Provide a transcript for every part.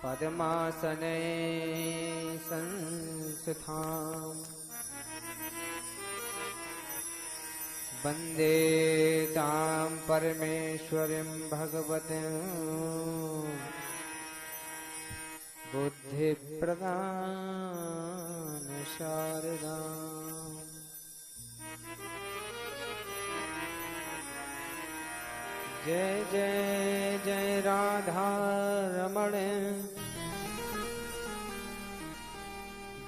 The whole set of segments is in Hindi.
पद्मासने संस्थिताम् वन्दे तां परमेश्वरीं भगवतीं बुद्धिप्रदान शारदाम्। जय जय जय राधा रमण,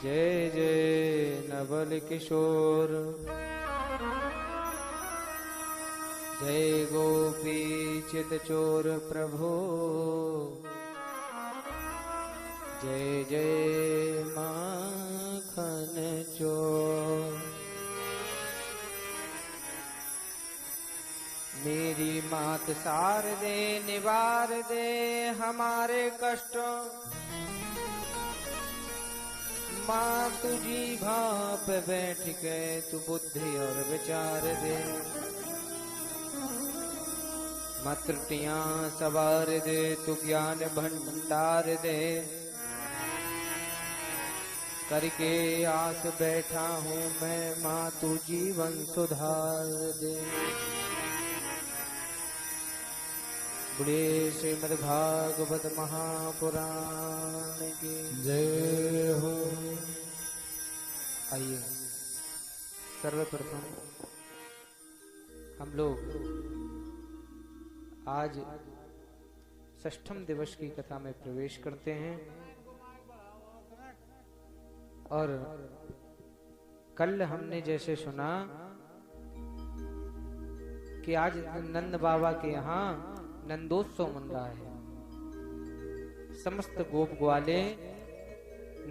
जय जय नवल किशोर, जय गोपी चित चोर प्रभु, जय जय माखन चोर। मेरी मात सार दे निवार दे हमारे कष्टों, माँ तुझी भाप बैठ गए तू बुद्धि और विचार दे, माँ त्रुटियां सवार दे तू ज्ञान भंडार दे, करके आस बैठा हूँ मैं माँ तू जीवन सुधार दे। बोले श्रीमद् भागवत महापुराण की जय हो। आइए सर्वप्रथम हम लोग आज षष्ठम दिवस की कथा में प्रवेश करते हैं और कल हमने जैसे सुना कि आज नंद बाबा के यहाँ नंदोत्सव मन रहा है। समस्त गोप ग्वाले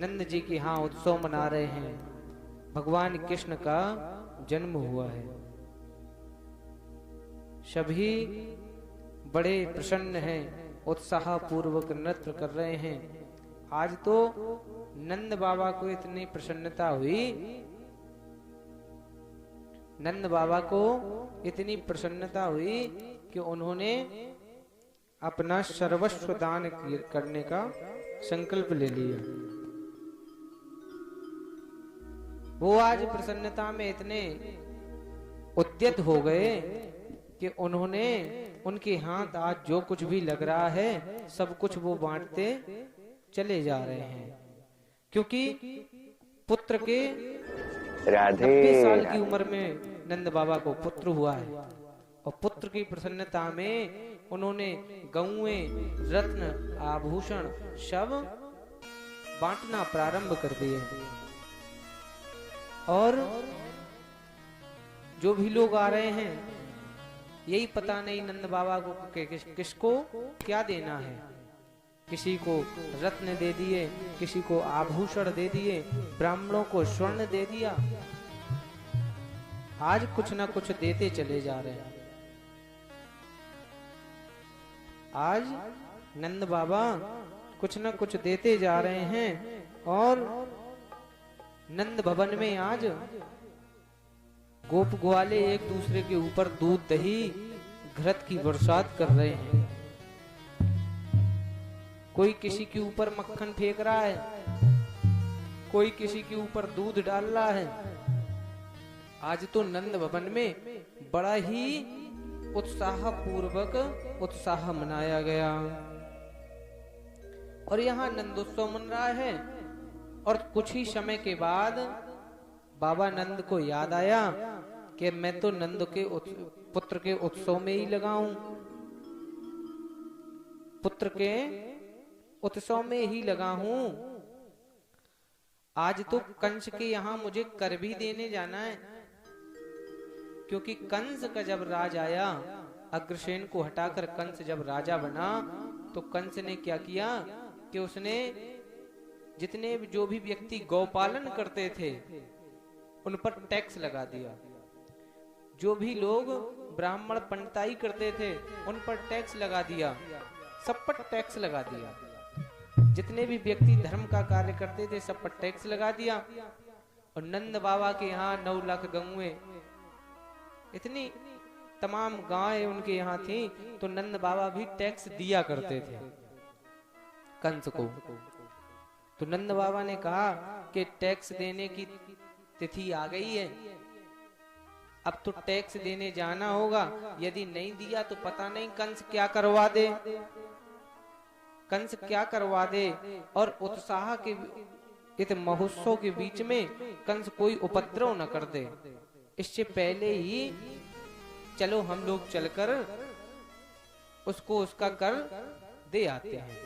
नंद जी के यहाँ उत्सव मना रहे हैं। भगवान कृष्ण का जन्म हुआ है। सभी बड़े प्रसन्न हैं, उत्साह पूर्वक नृत्य कर रहे हैं। आज तो नंद बाबा को इतनी प्रसन्नता हुई, नंद बाबा को इतनी प्रसन्नता हुई कि उन्होंने अपना सर्वस्व दान करने का संकल्प ले लिया। वो आज प्रसन्नता में इतने उद्यत हो गए कि उन्होंने उनके हाथ आज जो कुछ भी लग रहा है सब कुछ वो बांटते चले जा रहे हैं, क्योंकि पुत्र के 90 साल की उम्र में नंद बाबा को पुत्र हुआ है और पुत्र की प्रसन्नता में उन्होंने गौएं, रत्न, आभूषण सब बांटना प्रारंभ कर दिए। और जो भी लोग आ रहे हैं यही पता नहीं नंद बाबा को किसको क्या देना है। किसी को रत्न दे दिए, किसी को आभूषण दे दिए, ब्राह्मणों को स्वर्ण दे दिया। आज कुछ ना कुछ देते चले जा रहे हैं। आज नंद बाबा कुछ न कुछ देते जा रहे हैं और नंद भवन में आज गोप ग्वाले एक दूसरे के ऊपर दूध दही घृत की बरसात कर रहे हैं। कोई किसी के ऊपर मक्खन फेंक रहा है, कोई किसी के ऊपर दूध डाल रहा है। आज तो नंद भवन में बड़ा ही उत्साह पूर्वक उत्साह मनाया गया और यहाँ नंदोत्सव मन रहा है। और कुछ ही समय के बाद बाबा नंद को याद आया कि मैं तो नंद के पुत्र के उत्सव में ही लगा हूं, पुत्र के उत्सव में ही लगा हूं। आज तो कंस के यहाँ मुझे कर भी देने जाना है, क्योंकि कंस का जब राज आया, अग्रसेन को हटाकर कंस जब राजा बना तो कंस ने क्या किया कि उसने जितने जो भी व्यक्ति गौपालन करते थे उन पर टैक्स लगा दिया। जो भी लोग ब्राह्मण पंडिताई करते थे उन पर टैक्स लगा दिया, सब पर टैक्स लगा दिया। जितने भी व्यक्ति धर्म का कार्य करते थे सब पर टैक्स लगा दिया। और नंद बाबा के यहाँ 9 लाख गऊएं, इतनी तमाम गायें उनके यहाँ थी, तो नंद बाबा भी टैक्स दिया करते थे। कंस को। तो नंद बाबा ने कहा कि टैक्स देने की तिथि आ गई है, अब तो टैक्स देने जाना होगा, यदि नहीं दिया तो पता नहीं कंस क्या करवा दे, कंस क्या करवा दे। और उत्साह के इस महोत्सव के बीच में कंस कोई उपद्रव न कर दे, इससे पहले ही चलो हम लोग चलकर उसको उसका कर दे आते हैं।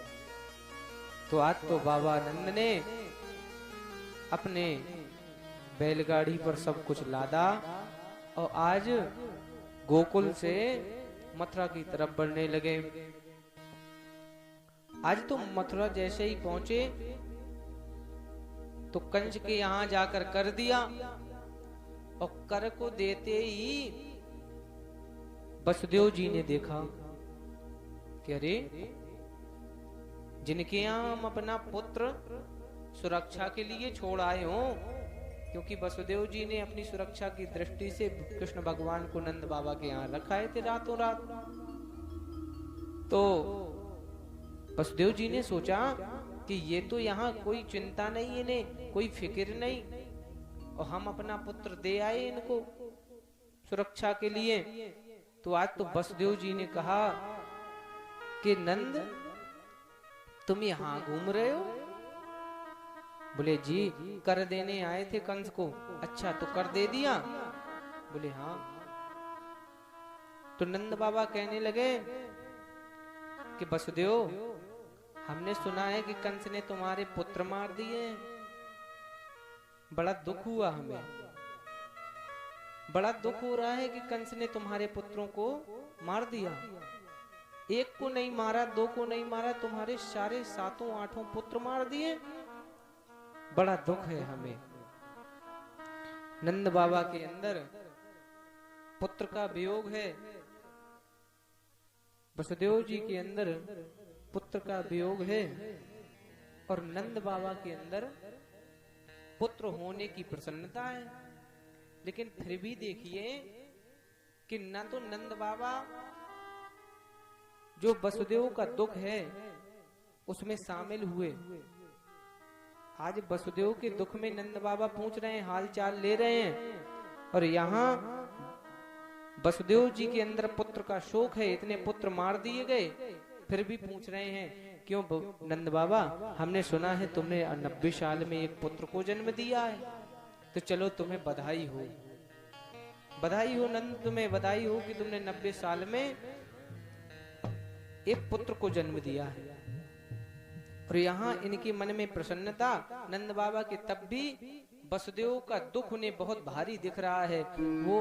तो आज तो बाबा नंद ने अपने बैलगाड़ी पर सब कुछ लादा और आज गोकुल से मथुरा की तरफ बढ़ने लगे। आज तो मथुरा जैसे ही पहुंचे तो कंस के यहां जाकर कर दिया, और कर को देते ही वसुदेव जी ने देखा कि अरे जिनके यहां हम अपना पुत्र सुरक्षा के लिए छोड़ आए हो, क्योंकि वसुदेव जी ने अपनी सुरक्षा की दृष्टि से कृष्ण भगवान को नंद बाबा के यहाँ रखाए थे रातों रात। तो वसुदेव जी ने सोचा कि ये तो यहाँ कोई चिंता नहीं है, इन्हें कोई फिक्र नहीं, और हम अपना पुत्र दे आए इनको सुरक्षा के लिए। तो आज तो वसुदेव जी ने कहा कि नंद तुम यहाँ घूम रहे हो? बोले जी कर देने आए थे कंस को। अच्छा तो कर दे दिया? बोले हाँ। तो नंद बाबा कहने लगे कि वसुदेव हमने सुना है कि कंस ने तुम्हारे पुत्र मार दिए, बड़ा दुख हुआ हमें, बड़ा दुख हो रहा है कि कंस ने तुम्हारे पुत्रों को मार दिया। एक को नहीं मारा, दो को नहीं मारा, तुम्हारे सारे सातों आठों पुत्र मार दिए, बड़ा दुख है हमें। नंद बाबा के अंदर पुत्र का वियोग है, वसुदेव जी के अंदर पुत्र का वियोग है, और नंद बाबा के अंदर पुत्र होने की प्रसन्नता है। लेकिन फिर भी देखिए कि न तो नंद बाबा जो वसुदेव का दुख है उसमें शामिल हुए। आज वसुदेव के दुख में नंद बाबा पूछ रहे हैं, हाल चाल ले रहे हैं, और यहाँ वसुदेव जी के अंदर पुत्र का शोक है, इतने पुत्र मार दिए गए, फिर भी पूछ रहे हैं क्यों नंद बाबा, हमने सुना है तुमने 90 साल में एक पुत्र को जन्म दिया है, तो चलो तुम्हें बधाई हो, बधाई हो नंद, तुम्हें बधाई हो कि तुमने 90 साल में एक पुत्र को जन्म दिया है। और यहाँ इनके मन में प्रसन्नता, नंद बाबा के तब भी वसुदेव का दुख उन्हें बहुत भारी दिख रहा है। वो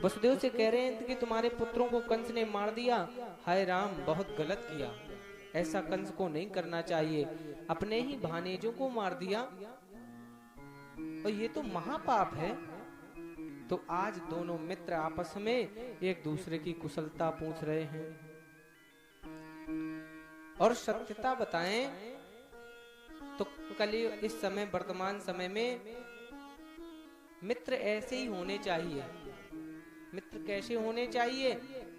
वसुदेव से कह रहे हैं कि तुम्हारे पुत्रों को कंस ने मार दिया, हाय राम बहुत गलत किया, ऐसा कंस को नहीं करना चाहिए, अपने ही भानेजों को मार दिया, और ये तो महापाप है। तो आज दोनों मित्र आपस में एक दूसरे की कुशलता पूछ रहे हैं, और सत्यता बताएं तो कल इस समय वर्तमान समय में मित्र ऐसे ही होने चाहिए। मित्र कैसे होने चाहिए?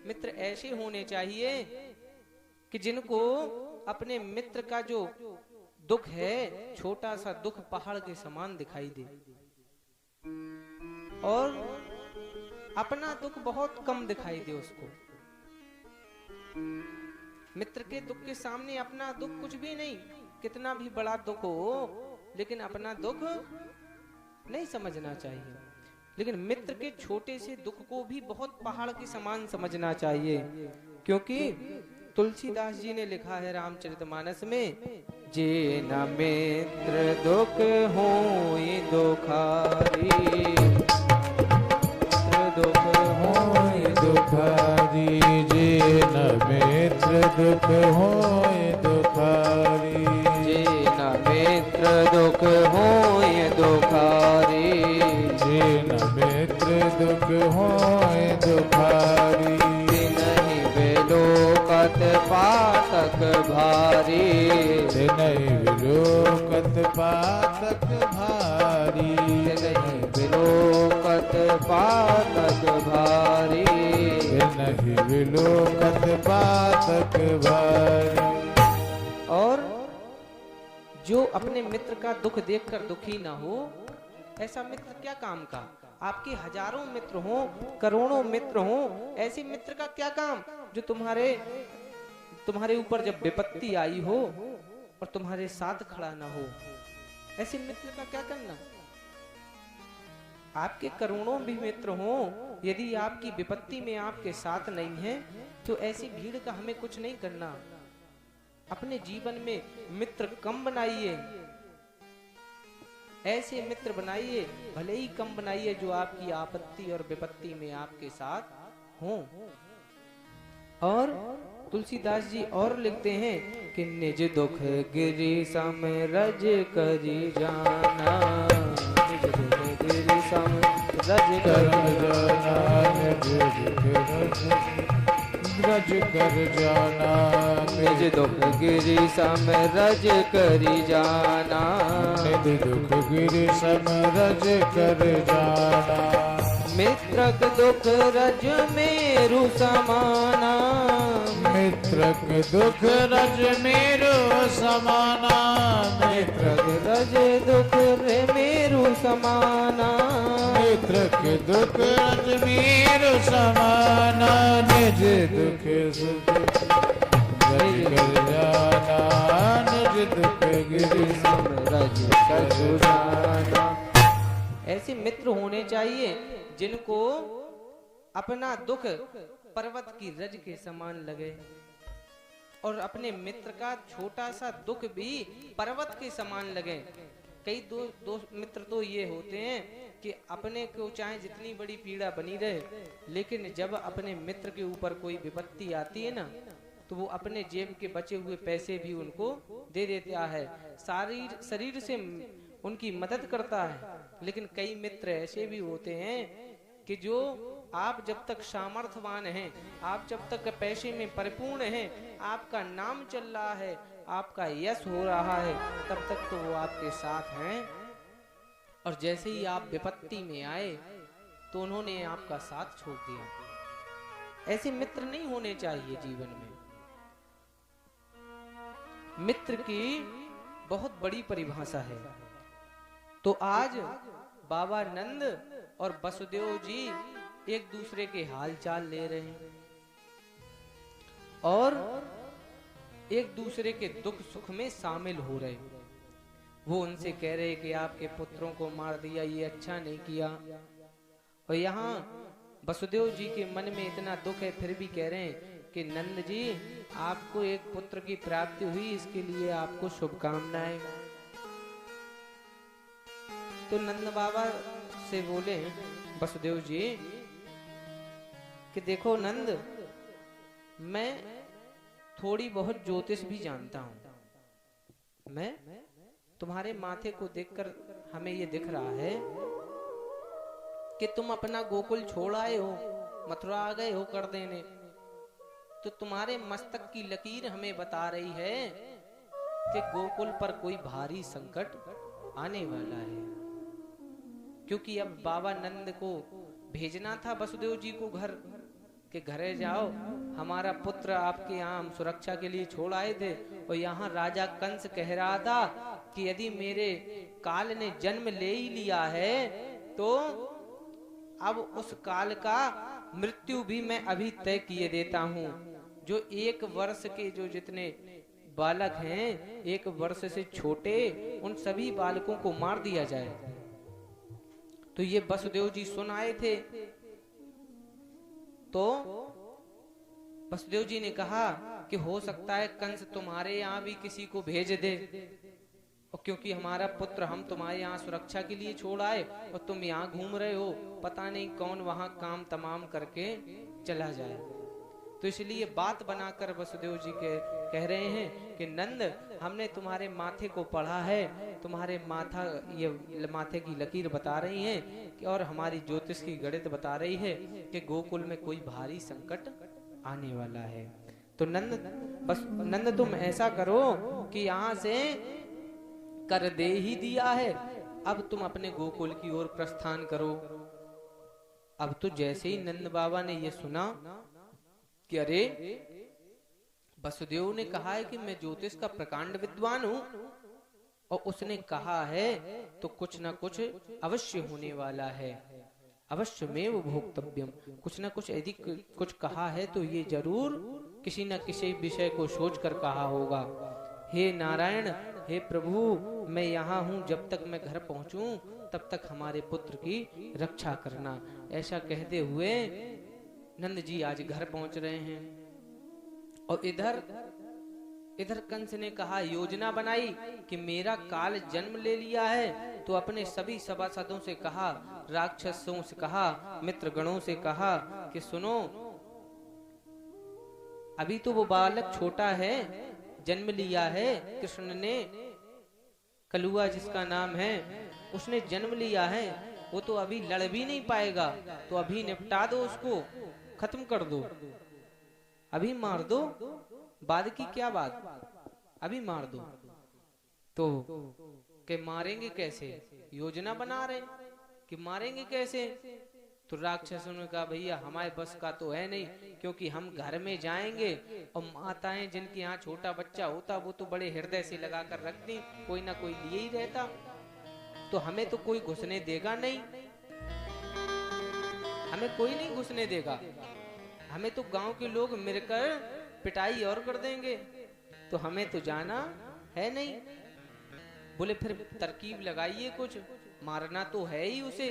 मित्र ऐसे होने चाहिए कि जिनको अपने मित्र का जो दुख है, छोटा सा दुख पहाड़ के समान दिखाई दे, और अपना दुख बहुत कम दिखाई दे उसको। मित्र के दुख के सामने अपना दुख कुछ भी नहीं, कितना भी बड़ा दुख हो, लेकिन अपना दुख नहीं समझना चाहिए। लेकिन मित्र के छोटे से दुख को भी बहुत पहाड़ के समान समझना चाहिए, क्योंकि तुलसीदास जी ने लिखा है रामचरितमानस में, जे न मित्र दुख होई दुखारी, दुख होई दुखारी, जे न मित्र दुख होई दुखारी, जे न मित्र दुख होई दुखारी, जे न मित्र दुख होई दुखारी, नहीं विलोकत पातक भारी, नहीं विलोकत पातक भारी, नहीं विलोकत पातक भारी, नहीं विलोकत पातक भारी। जो अपने मित्र का दुख देखकर दुखी ना हो, ऐसा मित्र क्या काम का। आपके हजारों मित्र हों, करोड़ों मित्र हों, ऐसे मित्र का क्या काम जो तुम्हारे ऊपर जब विपत्ति आई हो और तुम्हारे साथ खड़ा ना हो। ऐसे मित्र का क्या करना। आपके करोड़ों भी मित्र हों, यदि आपकी विपत्ति में आपके साथ नहीं है तो ऐसी भीड़ का हमें कुछ नहीं करना। अपने जीवन में मित्र कम बनाइए, ऐसे मित्र बनाइए, भले ही कम बनाइए, जो आपकी आपत्ति और विपत्ति में आपके साथ हों। और तुलसीदास जी और लिखते हैं कि निज दुख गिरि सम रज करी जाना, निज दुख गिरि सम रज करी जाना, रज कर जाना, निज दुख गिरि सम रज करी जाना, निज दुख गिरि सम रज कर जाना, मित्रक दुख रज मेरु समाना, मित्रक दुख रज मेरो समाना, मित्रक रज दुख रे मेरु समाना, मित्रक दुख रज मेरो समाना, निज दुख सुख रज कर जाना, निज दुख गिरि सम रज कर जाना। ऐसे मित्र होने चाहिए जिनको अपना दुख पर्वत की रज के समान लगे और अपने मित्र का छोटा सा दुख भी पर्वत के समान लगे। कई दो मित्र तो ये होते हैं कि अपने को चाहे जितनी बड़ी पीड़ा बनी रहे, लेकिन जब अपने मित्र के ऊपर कोई विपत्ति आती है ना, तो वो अपने जेब के बचे हुए पैसे भी उनको दे देता है, शरीर से उनकी मदद करता है। लेकिन कई मित्र ऐसे भी होते हैं कि जो आप जब तक सामर्थ्यवान हैं, आप जब तक पैसे में परिपूर्ण हैं, आपका नाम चल रहा है, आपका यश हो रहा है, तब तक तो वो आपके साथ हैं, और जैसे ही आप विपत्ति में आए तो उन्होंने आपका साथ छोड़ दिया। ऐसे मित्र नहीं होने चाहिए जीवन में। मित्र की बहुत बड़ी परिभाषा है। तो आज बाबा नंद और वसुदेव जी एक दूसरे के हाल चाल ले रहे हैं और एक दूसरे के दुख सुख में शामिल हो रहे हैं। वो उनसे कह रहे कि आपके पुत्रों को मार दिया, ये अच्छा नहीं किया। और यहाँ वसुदेव जी के मन में इतना दुख है, फिर भी कह रहे हैं कि नंद जी, आपको एक पुत्र की प्राप्ति हुई, इसके लिए आपको शुभकामनाएं। तो नंद बाबा से बोले वसुदेव जी कि देखो नंद, मैं थोड़ी बहुत ज्योतिष भी जानता हूं। मैं तुम्हारे माथे को देखकर हमें ये दिख रहा है कि तुम अपना गोकुल छोड़ आए हो, मथुरा आ गए हो कर देने। तो तुम्हारे मस्तक की लकीर हमें बता रही है कि गोकुल पर कोई भारी संकट आने वाला है। क्योंकि अब बाबा नंद को भेजना था वसुदेव जी को घर के घरे जाओ, हमारा पुत्र आपके यहाँ हम सुरक्षा के लिए छोड़ आए थे। और यहाँ राजा कंस कह रहा था कि यदि मेरे काल ने जन्म ले ही लिया है तो अब उस काल का मृत्यु भी मैं अभी तय किए देता हूँ। जो 1 वर्ष के जो जितने बालक हैं, 1 वर्ष से छोटे, उन सभी बालकों को मार दिया जाए। तो ये वसुदेव जी सुन आए थे। तो वसुदेव जी ने कहा कि हो सकता है कंस तुम्हारे यहाँ भी किसी को भेज दे, और क्योंकि हमारा पुत्र हम तुम्हारे यहाँ सुरक्षा के लिए छोड़ आए और तुम यहाँ घूम रहे हो, पता नहीं कौन वहां काम तमाम करके चला जाए। तो इसलिए बात बनाकर वसुदेव जी के कह रहे हैं कि नंद, हमने तुम्हारे माथे को पढ़ा है, तुम्हारे ये माथे की लकीर बता रही है कि और हमारी ज्योतिष की गणित बता रही है कि गोकुल में कोई भारी संकट आने वाला है। तो नंद तुम ऐसा करो कि यहाँ से कर दे ही दिया है, अब तुम अपने गोकुल की ओर प्रस्थान करो। अब तो जैसे ही नंद बाबा ने ये सुना कि अरे वसुदेव ने कहा है कि मैं ज्योतिष का प्रकांड विद्वान हूं, और उसने कहा है तो कुछ ना कुछ अवश्य होने वाला है। अवश्य में वो भोक्तव्यम, कुछ ना कुछ यदि कुछ कहा है तो ये जरूर किसी न किसी विषय को सोच कर कहा होगा। हे नारायण, हे प्रभु, मैं यहाँ हूँ, जब तक मैं घर पहुँचूं तब तक हमारे पुत्र की रक्षा करना। ऐसा कहते हुए नंद जी आज घर पहुंच रहे हैं। और इधर इधर कंस ने कहा, योजना बनाई कि मेरा काल जन्म ले लिया है, तो अपने सभी सभासदों से कहा, राक्षसों से कहा, मित्र गणों से कहा कि सुनो, अभी तो वो बालक छोटा है, जन्म लिया है कृष्ण ने, कलुआ जिसका नाम है, उसने जन्म लिया है, वो तो अभी लड़ भी नहीं पाएगा, तो अभी निपटा दो उसको, खत्म कर दो, अभी मार दो, बाद की क्या बात, अभी मार दो। तो के मारेंगे कैसे, योजना बना रहे कि मारेंगे कैसे। तो राक्षसों ने कहा, भैया हमारे बस का तो है नहीं, क्योंकि हम घर में जाएंगे और माताएं जिनके यहाँ छोटा बच्चा होता वो तो बड़े हृदय से लगा कर रखती, कोई ना कोई लिए ही रहता, तो हमें तो कोई घुसने देगा नहीं, हमें कोई नहीं घुसने देगा, हमें तो गांव के लोग मिलकर पिटाई और कर देंगे, तो हमें तो जाना है नहीं। बोले फिर तरकीब लगाइए कुछ, मारना तो है ही उसे।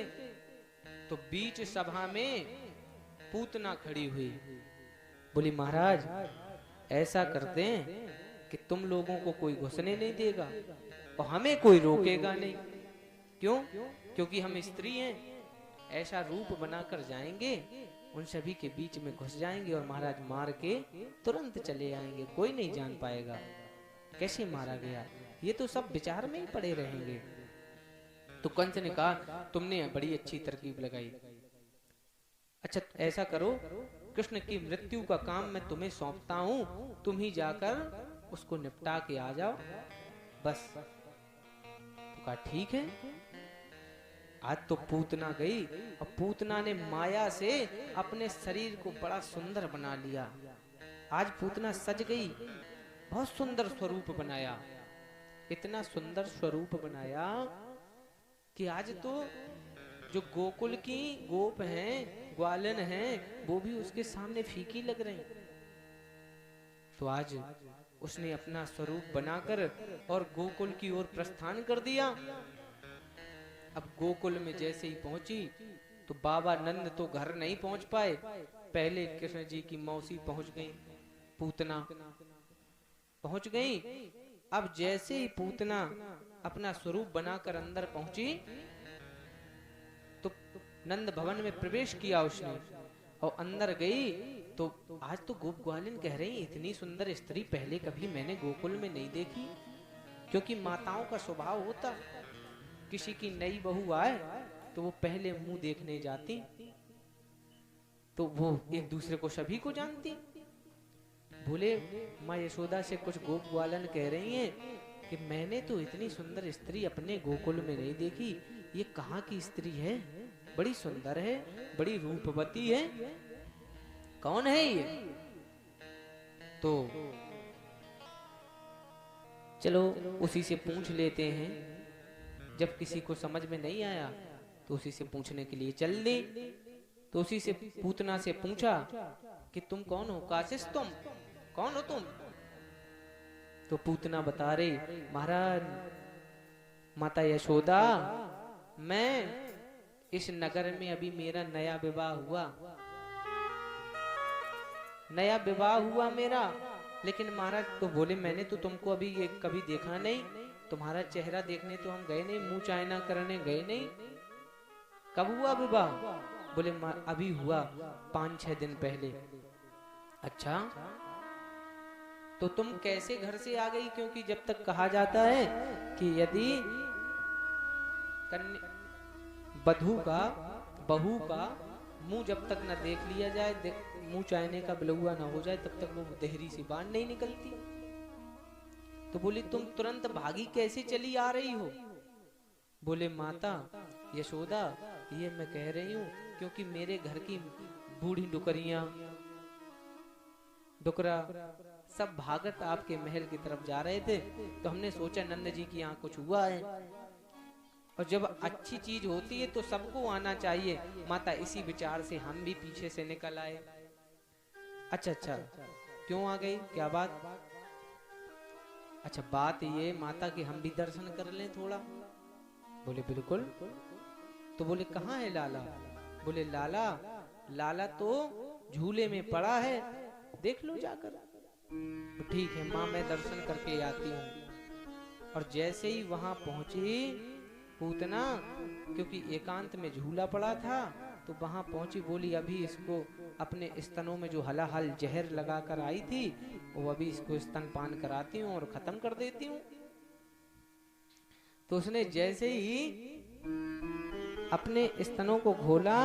तो बीच सभा में पूतना खड़ी हुई, बोली महाराज ऐसा करते हैं कि तुम लोगों को कोई घुसने नहीं देगा और हमें कोई रोकेगा नहीं। क्यों? क्योंकि हम स्त्री हैं, ऐसा रूप बनाकर जाएंगे, उन सभी के बीच में घुस जाएंगे और महाराज मार के तुरंत चले आएंगे, कोई नहीं जान पाएगा कैसे मारा गया, ये तो सब विचार में ही पड़े रहेंगे। तो कंस ने कहा, तुमने बड़ी अच्छी तरकीब लगाई, अच्छा ऐसा करो, कृष्ण की मृत्यु का काम मैं तुम्हें सौंपता हूं, तुम ही जाकर उसको निपटा के आ जाओ बस। तो कहा ठीक है। आज तो पूतना गई और पूतना ने माया से अपने शरीर को बड़ा सुंदर बना लिया। आज पूतना सज गई, बहुत सुंदर स्वरूप बनाया, इतना सुंदर स्वरूप बनाया कि आज तो जो गोकुल की गोप हैं, ग्वालन हैं, वो भी उसके सामने फीकी लग रही। तो आज उसने अपना स्वरूप बनाकर और गोकुल की ओर प्रस्थान कर दिया। अब गोकुल में जैसे ही पहुंची तो बाबा नंद तो घर नहीं पहुंच पाए, पहले कृष्ण जी की मौसी पहुंच गई, पूतना पहुंच गई। अब जैसे ही पूतना अपना स्वरूप बनाकर अंदर पहुंची तो नंद भवन में प्रवेश किया उसने और अंदर गई तो आज तो गोप ग्वालिन कह रही, इतनी सुंदर स्त्री पहले कभी मैंने गोकुल में नहीं देखी। क्योंकि माताओं का स्वभाव होता, किसी की नई बहू आए तो वो पहले मुंह देखने जाती, तो वो एक दूसरे को सभी को जानती। बोले माँ यशोदा से कुछ गोप ग्वालन कह रही हैं कि मैंने तो इतनी सुंदर स्त्री अपने गोकुल में नहीं देखी, ये कहाँ की स्त्री है, बड़ी सुंदर है, बड़ी रूपवती है, कौन है ये। तो चलो उसी से पूछ लेते हैं, जब किसी को समझ में नहीं आया तो उसी से पूछने के लिए चल दी। तो उसी से पूतना से पूछा कि तुम कौन हो, काशिश तुम कौन हो तुम। तो पूतना बता रही, महाराज माता यशोदा, मैं इस नगर में अभी मेरा नया विवाह हुआ मेरा, लेकिन महाराज तो बोले मैंने तो तुमको अभी ये कभी देखा नहीं, तुम्हारा चेहरा देखने तो हम गए नहीं, मुंह चायना करने गए नहीं, कब हुआ विवाह। बोले अभी हुआ 5-6 दिन पहले। अच्छा तो तुम कैसे घर से आ गई, क्योंकि जब तक कहा जाता है कि यदि बहू का मुंह जब तक न देख लिया जाए, मुंह चायने का बिलुआ न हो जाए, तब तक वो देहरी से बाहर नहीं निकलती। तो बोली तुम तुरंत भागी कैसे चली आ रही हो। बोले माता यशोदा, ये मैं कह रही हूँ क्योंकि मेरे घर की बूढ़ी डुकरियां डुकरा सब भागत आपके महल की तरफ जा रहे थे, तो हमने सोचा नंद जी की यहाँ कुछ हुआ है। और जब अच्छी चीज होती है तो सबको आना चाहिए माता, इसी विचार से हम भी पीछे से निकल आए। अच्छा अच्छा, क्यों आ गई, क्या बात? अच्छा बात ये माता कि हम भी दर्शन कर लें थोड़ा। बोले बिल्कुल। तो बोले कहाँ है लाला? बोले लाला, लाला तो झूले में पड़ा है, देख लो जाकर। तो ठीक है माँ, मैं दर्शन करके आती हूँ। और जैसे ही वहां पहुंची पूतना, क्योंकि एकांत में झूला पड़ा था, तो वहां पहुंची, बोली अभी इसको अपने स्तनों में जो हलाहल जहर लगा कर आई थी, वो अभी इसको स्तनपान कराती हूँ और खत्म कर देती हूँ। तो उसने जैसे ही अपने स्तनों को खोला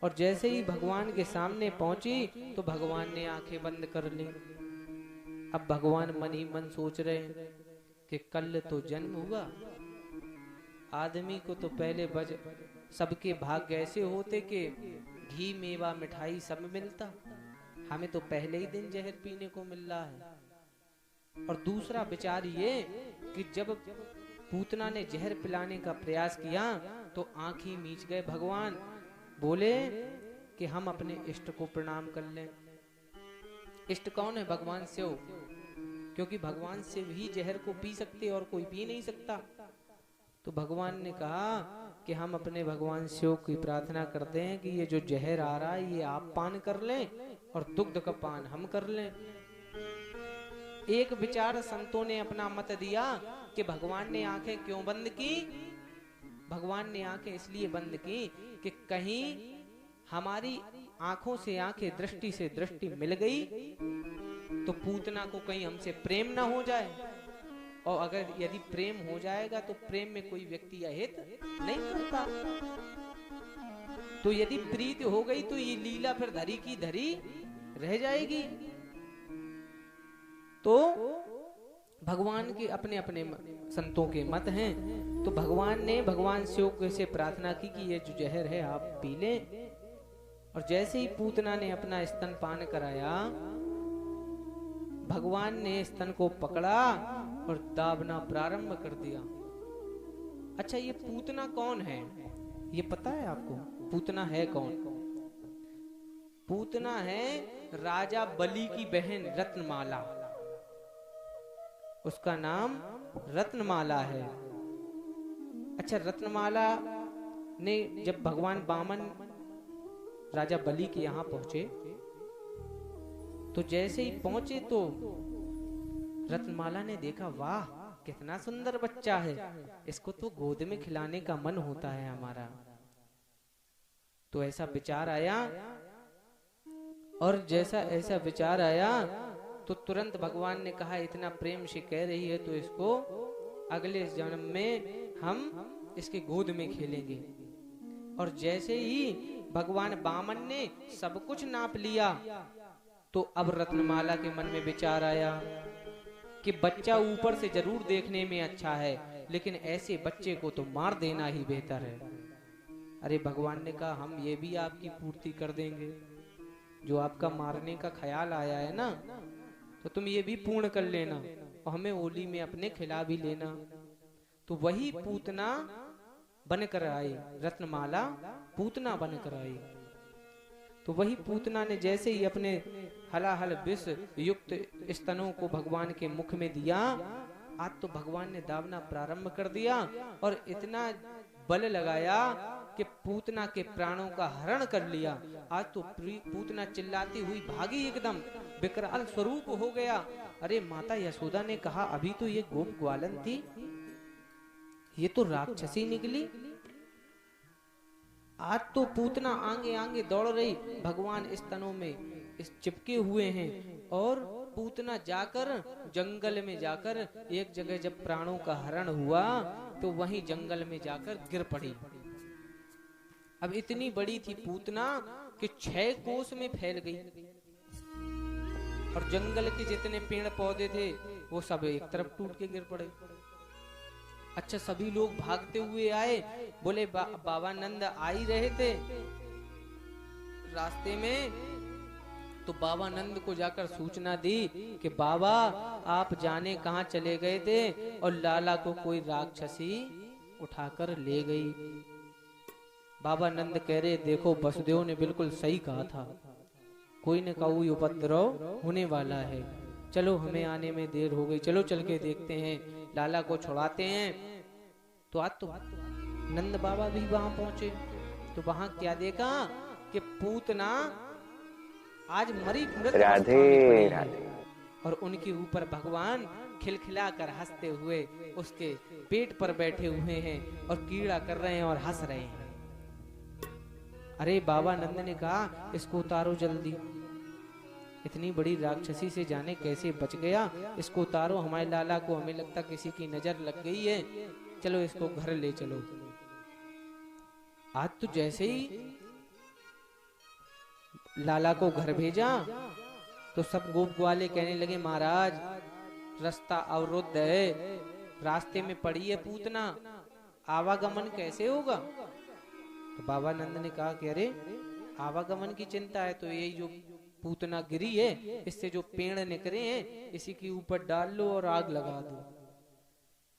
और जैसे ही भगवान के सामने पहुंची, तो भगवान ने आंखें बंद कर ली। अब भगवान मन ही मन सोच रहे हैं कि कल तो जन्म हुआ, आदमी को तो पहले सबके भाग्य ऐसे होते कि घी मेवा मिठाई सब मिलता, हमें तो पहले ही दिन जहर पीने को मिल रहा है। और दूसरा विचार ये कि जब पूतना ने जहर पिलाने का प्रयास किया तो आंख ही मीच गए भगवान। बोले कि हम अपने इष्ट को प्रणाम कर लें। इष्ट कौन है? भगवान शिव, क्योंकि भगवान शिव ही जहर को पी सकते और कोई पी नहीं सकता। तो भगवान ने कहा कि हम अपने भगवान शिव की प्रार्थना करते हैं कि ये जो जहर आ रहा है ये आप पान कर लें और दुग्ध का पान हम कर लें। एक विचार संतों ने अपना मत दिया कि भगवान ने आंखें क्यों बंद की? भगवान ने आंखें इसलिए बंद की कि कहीं हमारी आंखों से आंखें, दृष्टि से दृष्टि मिल गई तो पूतना को कहीं हमसे प्रेम ना हो जाए, और अगर यदि प्रेम हो जाएगा तो प्रेम में कोई व्यक्ति अहित नहीं करता। तो यदि प्रीति हो गई तो ये लीला फिर धरी की धरी रह जाएगी। तो भगवान के अपने अपने संतों के मत हैं। तो भगवान ने भगवान शिव से प्रार्थना की कि ये जो जहर है आप पी लें। और जैसे ही पूतना ने अपना स्तन पान कराया, भगवान ने स्तन को पकड़ा और दाबना प्रारंभ कर दिया। अच्छा, ये पूतना कौन है? ये पता है आपको? पूतना है कौन? पूतना है राजा बलि की बहन रत्नमाला। उसका नाम रत्नमाला है। अच्छा, रत्नमाला ने जब भगवान वामन राजा बलि के यहां पहुंचे, तो जैसे ही पहुंचे तो रत्नमाला ने देखा, वाह कितना सुंदर बच्चा है, इसको तो गोद में खिलाने का मन होता है हमारा। तो ऐसा विचार आया, और जैसा ऐसा विचार आया तो तुरंत भगवान ने कहा इतना प्रेम से कह रही है तो इसको अगले जन्म में हम इसके गोद में खेलेंगे। और जैसे ही भगवान वामन ने सब कुछ नाप लिया, तो अब रत्नमाला के मन में विचार आया कि बच्चा ऊपर से जरूर देखने में अच्छा है, लेकिन ऐसे बच्चे को तो मार देना ही बेहतर है। अरे भगवान ने कहा हम ये भी आपकी पूर्ति कर देंगे, जो आपका मारने का ख्याल आया है ना, तो तुम ये भी पूर्ण कर लेना और हमें होली में अपने खिला भी लेना। तो वही पूतना बनकर आई, रत्नमाला पूतना बनकर आई। तो वही पूतना ने जैसे ही अपने हलाहल विष युक्त स्तनों को भगवान के मुख में दिया, आज तो भगवान ने दावना प्रारंभ कर दिया और इतना बल लगाया कि पूतना के प्राणों का हरण कर लिया। आज तो पूतना चिल्लाती हुई भागी, एकदम विकराल स्वरूप हो गया। अरे माता यशोदा ने कहा अभी तो ये गोप ग्वालन थी, ये तो राक्षसी निकली। आज तो पूतना आगे आगे दौड़ रही, भगवान स्तनों में इस चिपके हुए हैं। और पूतना जाकर जंगल में जाकर एक जगह जब प्राणों का हरण हुआ तो वहीं जंगल में जाकर गिर पड़ी। अब इतनी बड़ी थी पूतना कि 6 कोस में फैल गई, और जंगल के जितने पेड़ पौधे थे वो सब एक तरफ टूट के गिर पड़े। अच्छा, सभी लोग भागते हुए आए, बोले बाबा नंद आ ही रहे थे, रास्ते में तो बाबा नंद को जाकर सूचना दी कि बाबा आप जाने कहाँ चले गए थे और लाला को कोई राक्षसी उठाकर ले गई। बाबा नंद कह रहे देखो वसुदेव ने बिल्कुल सही कहा था, कोई न कोई उपद्रव होने वाला है, चलो हमें आने में देर हो गई, चलो चल के देखते हैं, लाला को छुड़ाते हैं। तो आज तो नंद बाबा भी वहां पहुंचे तो वहां क्या देखा कि पूतना आज मरी मृत राधे राधे राधे। और उनके ऊपर भगवान खिलखिला कर हंसते हुए उसके पेट पर बैठे हुए हैं और कीड़ा कर रहे हैं और हंस रहे हैं। अरे बाबा नंद ने कहा इसको उतारो जल्दी, इतनी बड़ी राक्षसी से जाने कैसे बच गया, इसको उतारो, हमारे लाला को हमें लगता किसी की नजर लग गई है, चलो इसको घर ले चलो। आज तो जैसे ही लाला को घर भेजा तो सब गोप ग्वाले कहने लगे महाराज रास्ता अवरुद्ध है, रास्ते में पड़ी है पूतना, आवागमन कैसे होगा। तो बाबा नंद ने कहा कि अरे आवागमन की चिंता है तो यही जो पूतना गिरी है इससे जो पेड़ निकले हैं इसी के ऊपर डाल लो और आग लगा दो,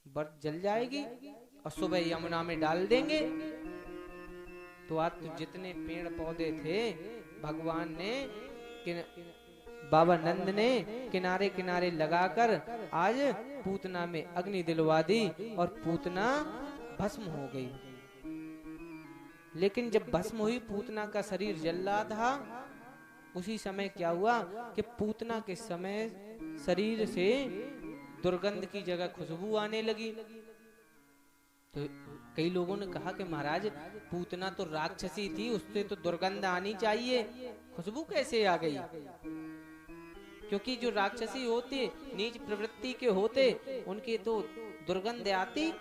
बर्फ जल जाएगी और सुबह यमुना में डाल देंगे। तो आज तो जितने पेड़ पौधे थे भगवान ने बाबा नंद ने किनारे किनारे लगाकर आज पूतना में अग्नि दिलवा दी और पूतना भस्म हो गई। लेकिन जब भस्म हुई पूतना का शरीर जल रहा था, उसी समय क्या हुआ कि पूतना के समय शरीर से दुर्गंध की जगह खुशबू आने लगी। तो कई लोगों ने कहा कि महाराज पूतना तो राक्षसी थी, उससे तो दुर्गंध आनी चाहिए, खुशबू कैसे आ गई। क्योंकि जो राक्षसी होते नीच प्रवृत्ति के होते उनके तो दुर्गंध आती,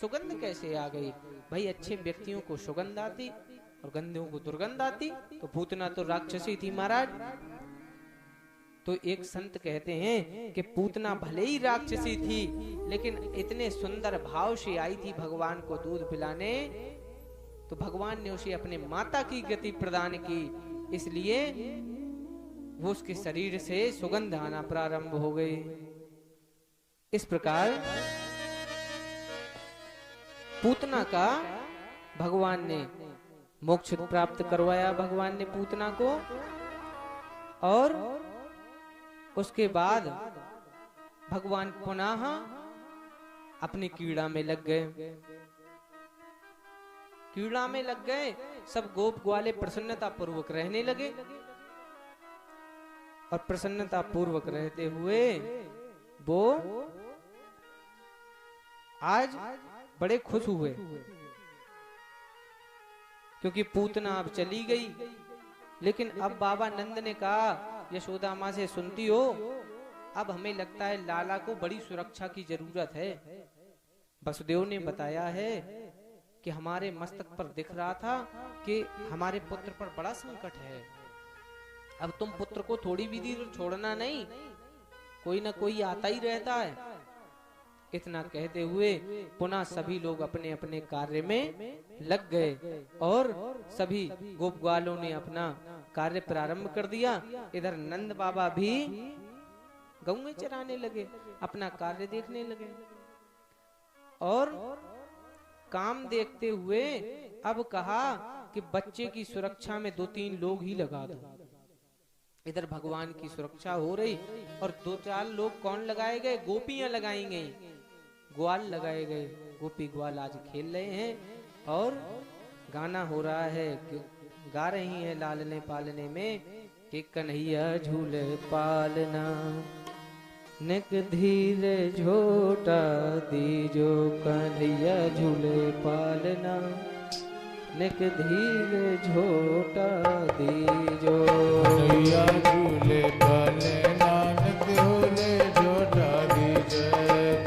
सुगंध कैसे आ गई। भाई अच्छे व्यक्तियों को सुगंध आती और गंधियों को दुर्गंध आती, तो पूतना तो राक्षसी थी महाराज। तो एक संत कहते हैं कि पूतना भले ही राक्षसी थी लेकिन इतने सुंदर भाव से आई थी भगवान को दूध पिलाने, तो भगवान ने उसे अपने माता की गति प्रदान की, इसलिए वो उसके शरीर से सुगंध आना प्रारंभ हो गई। इस प्रकार पूतना का भगवान ने मोक्ष प्राप्त करवाया भगवान ने पूतना को, और उसके बाद भगवान पुनः अपनी कीड़ा में लग गए। कीड़ा में लग गए, सब गोप ग्वाले प्रसन्नता पूर्वक रहने लगे और प्रसन्नता पूर्वक रहते हुए वो आज बड़े खुश हुए क्योंकि पूतना अब चली गई। लेकिन अब बाबा नंद ने कहा यशोदा माँ से सुनती हो, अब हमें लगता है लाला को बड़ी सुरक्षा की जरूरत है। वसुदेव ने बताया है कि हमारे मस्तक पर दिख रहा था कि हमारे पुत्र पर बड़ा संकट है, अब तुम पुत्र को थोड़ी भी देर छोड़ना नहीं, कोई ना कोई आता ही रहता है। इतना कहते हुए पुनः सभी लोग अपने अपने कार्य में लग गए और सभी गोप ग्वालों ने अपना कार्य प्रारंभ कर दिया। इधर नंद बाबा भी गौएं चराने लगे, अपना कार्य देखने लगे और काम देखते हुए अब कहा कि बच्चे की सुरक्षा में 2-3 लोग ही लगा दो। इधर भगवान की सुरक्षा हो रही और 2-4 लोग कौन लगाए गए, गोपियां लगाई गई, ग्वाल लगाए गए। गोपी ग्वाल आज खेल रहे हैं और गाना हो रहा है, गा रही है लालने पालने में कि कन्हैया झूले पालना, निक धीरे झोटा दीजो, कन्हैया झूले पालना, निक धीरे झोटा दीजो, कन्हैया झूले पालना, निक धीरे झोटा दीजो,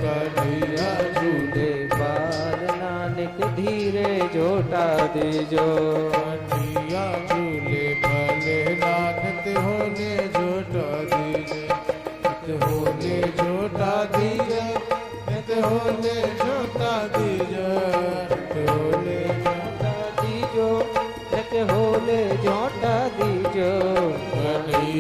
कन्हैया झूले पालना, निक धीरे झोटा दीजो, कन्हैया झूले पालना, नित होले झोटा दीजो, नित होले झोटा दीजो, नित होले झोटा दीजो, नित होले झोटा दीजो, नित होले झोटा दीजो, कन्हैया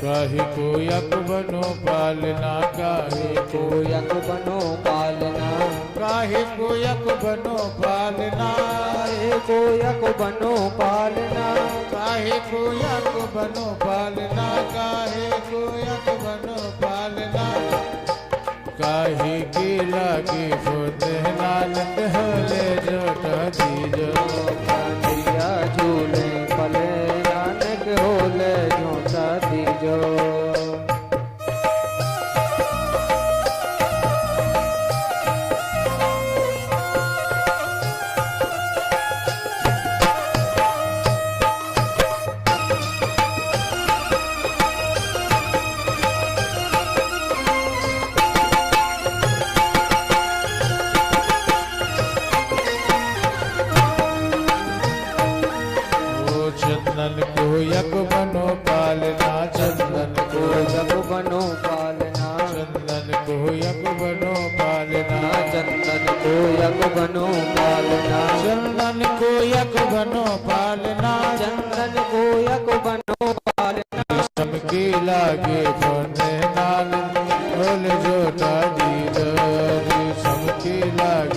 काहे को यक बनो पालना, काहे को यक बनो पालना, काहे को यक बनो पालना, काहे को यक बनो पालना, काहे को यक बनो पालना, काहे को यक बनो पालना, काहे की लागी होते लालत होले जोटा दीजो, दिया झूले पले नानक होले जोटा दीजो। चंदन को यक बनो पालना, चंदन को यक बनो पालना, चंदन को यक बनो पालना, चंदन को यक बनो पालना, चंदन को यक बनो पालना, चंदन को यक बनो पालना, सबकी लागे फोने नाल बोल जोटा